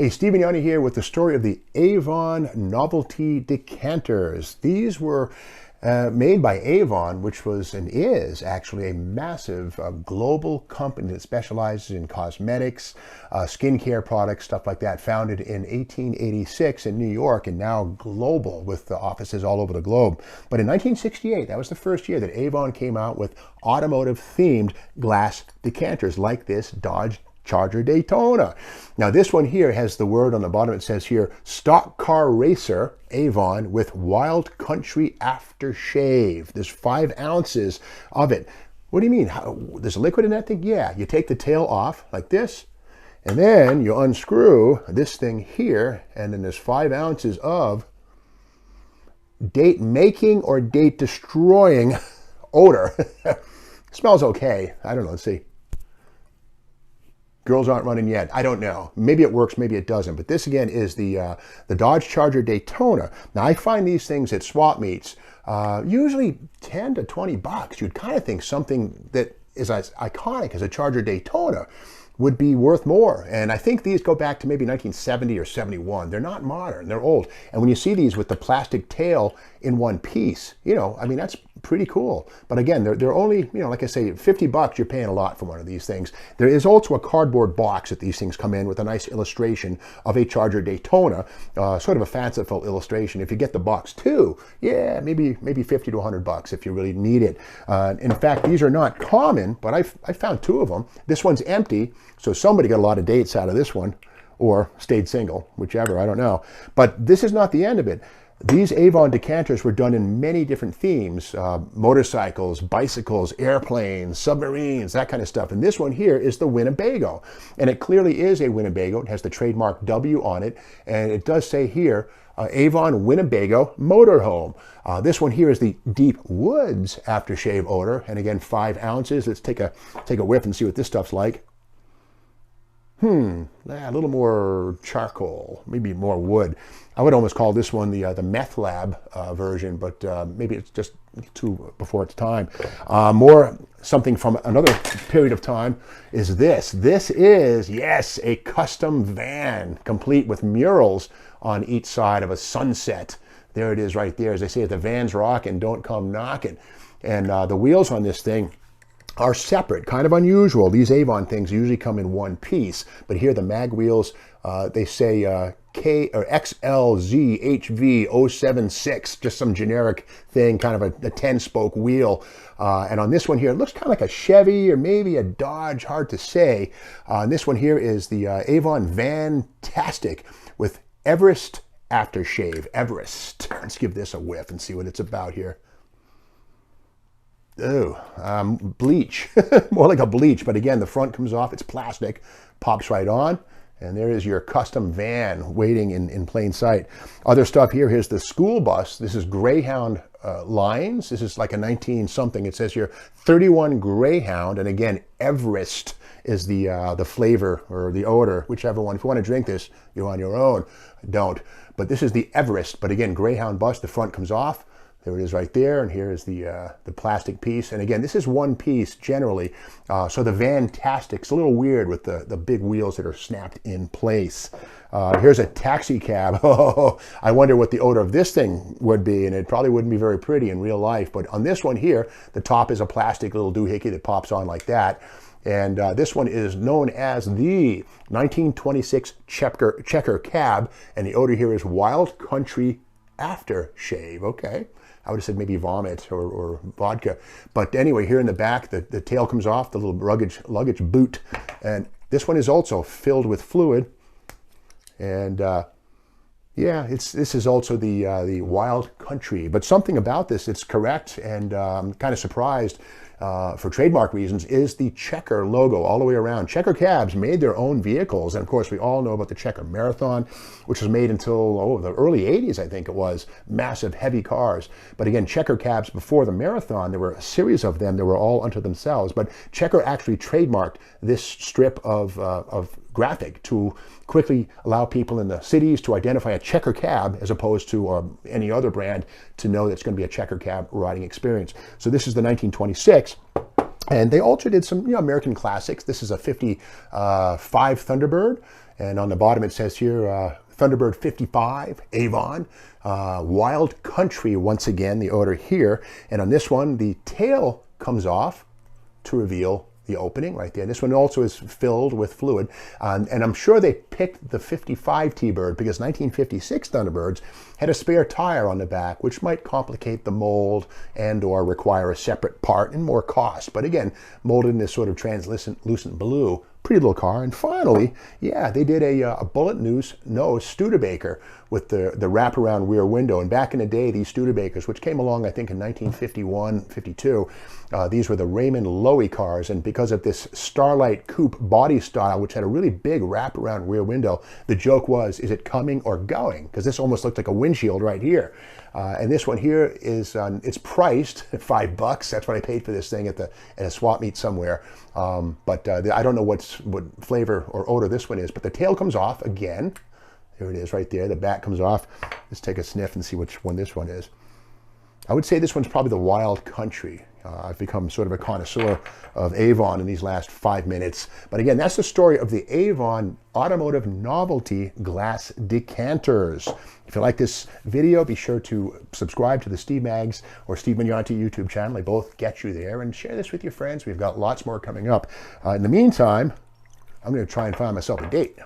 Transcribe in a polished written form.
Hey, Stephen Yanni here with the story of the Avon novelty decanters. These were made by Avon, which was and is actually a massive global company that specializes in cosmetics, skincare products, stuff like that, founded in 1886 in New York and now global with offices all over the globe. But in 1968, that was the first year that Avon came out with automotive-themed glass decanters like this Dodge Charger Daytona. Now this one here has the word on the bottom. It says here, stock car racer Avon with wild country aftershave. There's 5 ounces of it. What do you mean? There's liquid in that thing? Yeah, you take the tail off like this, and then you unscrew this thing here, and then there's 5 ounces of date making or date destroying odor. Smells okay. I don't know. Let's see. Girls aren't running yet. I don't know. Maybe it works, maybe it doesn't. But this again is the Dodge Charger Daytona. Now I find these things at swap meets usually 10 to 20 bucks. You'd kind of think something that is as iconic as a Charger Daytona would be worth more. And I think these go back to maybe 1970 or 71. They're not modern, they're old. And when you see these with the plastic tail in one piece, you know, I mean, that's pretty cool. But again, they're only, you know, like I say, 50 bucks, you're paying a lot for one of these things. There is also a cardboard box that these things come in with a nice illustration of a Charger Daytona, sort of a fanciful illustration. If you get the box too, yeah, maybe 50 to 100 bucks if you really need it. In fact, these are not common, but I found 2 of them. This one's empty, so somebody got a lot of dates out of this one, or stayed single, whichever, I don't know. But this is not the end of it. These Avon decanters were done in many different themes, motorcycles, bicycles, airplanes, submarines, that kind of stuff. And this one here is the Winnebago. And it clearly is a Winnebago. It has the trademark W on it. And it does say here, Avon Winnebago Motorhome. This one here is the Deep Woods aftershave odor. And again, 5 ounces. Let's take a whiff and see what this stuff's like. A little more charcoal, maybe more wood. I would almost call this one the meth lab version, but maybe it's just too before its time. More something from another period of time is this. This is, yes, a custom van, complete with murals on each side of a sunset. There it is right there. As they say, if the van's rocking, don't come knocking. And the wheels on this thing are separate, kind of unusual. These Avon things usually come in one piece, but here the mag wheels, they say K or XLZHV076, just some generic thing, kind of a 10-spoke wheel. And on this one here, it looks kind of like a Chevy or maybe a Dodge, hard to say. And this one here is the Avon Vantastic with Everest aftershave. Everest. Let's give this a whiff and see what it's about here. Oh, bleach. More like a bleach, but again, the front comes off, it's plastic, pops right on, and there is your custom van waiting in plain sight. Other stuff here, here's the school bus. This is Greyhound lines. This is like a 19-something. It says here 31 Greyhound, and again, Everest is the flavor or the odor, whichever one. If you want to drink this, you're on your own. Don't. But this is the Everest, but again, Greyhound bus, the front comes off. There it is right there, and here is the plastic piece. And again, this is one piece generally. So the Vantastic's a little weird with the big wheels that are snapped in place. Here's a taxi cab. Oh, I wonder what the odor of this thing would be, and it probably wouldn't be very pretty in real life. But on this one here, the top is a plastic little doohickey that pops on like that. And this one is known as the 1926 checker cab, and the odor here is wild country aftershave. Okay. I would have said maybe vomit or vodka. But anyway, here in the back, the tail comes off, the little luggage boot. And this one is also filled with fluid. And yeah, this is also the wild country. But something about this, it's correct, and I'm kind of surprised for trademark reasons, is the Checker logo all the way around. Checker cabs made their own vehicles, and of course we all know about the Checker Marathon, which was made until the early 80s, I think it was. Massive, heavy cars. But again, Checker cabs before the Marathon, there were a series of them that were all unto themselves. But Checker actually trademarked this strip of graphic to quickly allow people in the cities to identify a Checker cab as opposed to any other brand to know that it's going to be a Checker cab riding experience. So this is the 1926. And they also did some American classics. This is a 55 Thunderbird. And on the bottom it says here, Thunderbird 55, Avon, Wild Country, once again, the odor here. And on this one, the tail comes off to reveal the opening right there. And this one also is filled with fluid. And I'm sure they picked the 55 T-Bird because 1956 Thunderbirds had a spare tire on the back, which might complicate the mold and or require a separate part and more cost. But again, molded in this sort of translucent blue. Pretty little car. And finally, yeah, they did a bullet nose Studebaker with the wraparound rear window. And back in the day, these Studebakers, which came along, I think, in 1951, 52, these were the Raymond Loewy cars. And because of this Starlight Coupe body style, which had a really big wraparound rear window, the joke was, is it coming or going? Because this almost looked like a windshield right here. And this one here is, it's priced at $5. That's what I paid for this thing at a swap meet somewhere. But I don't know what flavor or odor this one is, but the tail comes off again. There it is right there. The back comes off. Let's take a sniff and see which one this one is. I would say this one's probably the Wild Country. I've become sort of a connoisseur of Avon in these last 5 minutes. But again, that's the story of the Avon Automotive Novelty Glass Decanters. If you like this video, be sure to subscribe to the Steve Maggs or Steve Magnanti YouTube channel. They both get you there. And share this with your friends. We've got lots more coming up. In the meantime, I'm going to try and find myself a date.